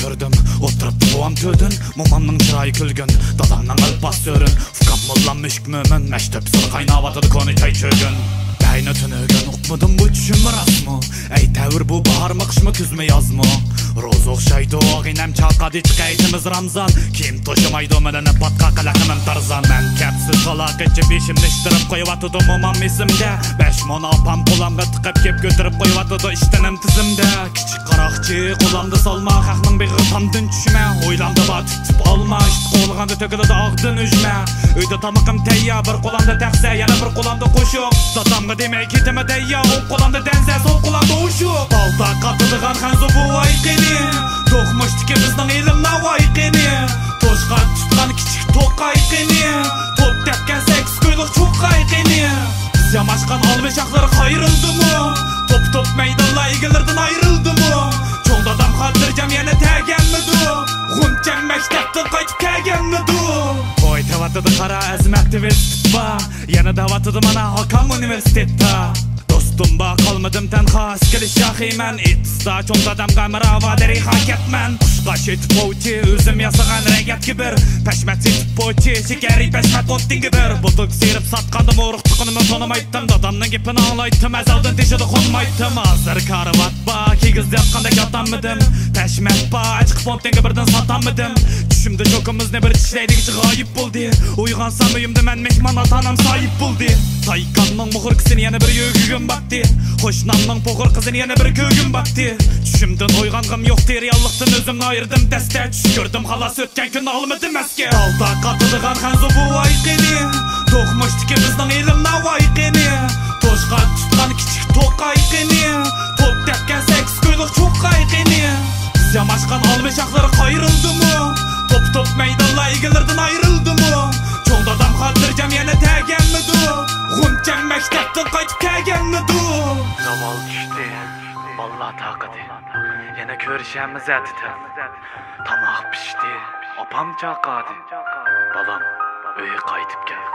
ko'rdim. O'tiribdi buvam to'din, momamning chiroyi kulgin, dadamning alpas so'rin. Fukam mollam mishk mo'min, maktab sir qaynavatidi koni choy cho'gin. Bayni tunugan uqmadim bu tushim rasmi. Ey tavr bu bahar mı kış mı küz mü yaz mı? Roz o'xshaydi og'inam chaqadi chiqaytimiz Ramzan. Kim to'shimaydi menini patqa qilaqimim Tarzan. Men kapsiz falaqatchi beshimni ishtirib qo'yvatdim momam esimda. 5 ming opam qo'lamga tiqib kep ko'tirib qo'yvatdi ishtinim tizimda. Kichik qaroqchi qo'lamda solma, haqning beg'i tomdan tushma. O'ylamda bor tutib olma, ish qo'lganda to'kiladi og'din ujma. Uyda tomoqim tayyor, bir qo'lamda taqsa, yana bir qo'lamda qo'shiq. Dadamga demay ketimi deyya, o'ng qo'lamda dansa, so'l qo'lamda o'shuq. Balta qatadigan xanzo bu ayqini. To'qmashdiki bizning ilm navoiqini. To'shqa tutgan kichik to'qayqini. To'p tepgan 8 ko'yliq cho'qayqini. Biz yamashgan olmishaqlari qayrildi-mu? Top maydonlar egalardan ayrildi-mu? Cho'ng dadam xotirjam yana taganmidi? G'unchang maktabdan qaytib kelganmidi? Voy tavatidi qara azmatni va yana davatidi mana Hakam universitetda. Dostum ba qolmadim tanha askeri shahiman. Itsa cho'ng dadam qamara va dariqa ketman. Qushqa shetib bo'chi o'zim yasagan ragat kibir. Pashmat setib bo'chi shikari pashmat o'tding bir. Butuk serib satqandim o'ruq tuqunimni tonimaydim. Dadamning gapini anglaydim, azaldan teshidi qo'nmaydim. Hozir karvat ba kigiz yotganda yotammidim. Pashmat ba chiqib o'tding birdan satammidim. Tushimda cho'kimizni bir tishlaydigicha g'oyib bo'ldi. Uyg'onsam uyimda men mehmon otanam soyib bo'ldi. Tayqanning muhur qisini yana bir yugugim bakti. Qo'shnamning po'g'ir qizini yana bir ko'gim bakti. Tushimdan uyg'ong'im yo'qdi, reallikdan o'zimni ayirdim dasta. Tush ko'rdim xalas o'tgan kun olmadim asga. Dalda qatadigan xanzo bu ayqini. To'qmashdiki bizning ilm navoiqini. To'shqa tutgan kichik to'qayqini. To'p tepgan 8 ko'yliq cho'qayqini. Biz yamashgan olmishaqlari qayrildi-mu? Top maydonlar egalardan ayrildi-mu? Cho'ng dadam xotirjam yana taganmidi? G'unchang maktabdan qaytib kelganmidi? Zaval tushdi, balla taqidi. Yana ko'rishamiz atida. Tamoq pishdi, opam chaqadi. Balam, uyga qaytib kel.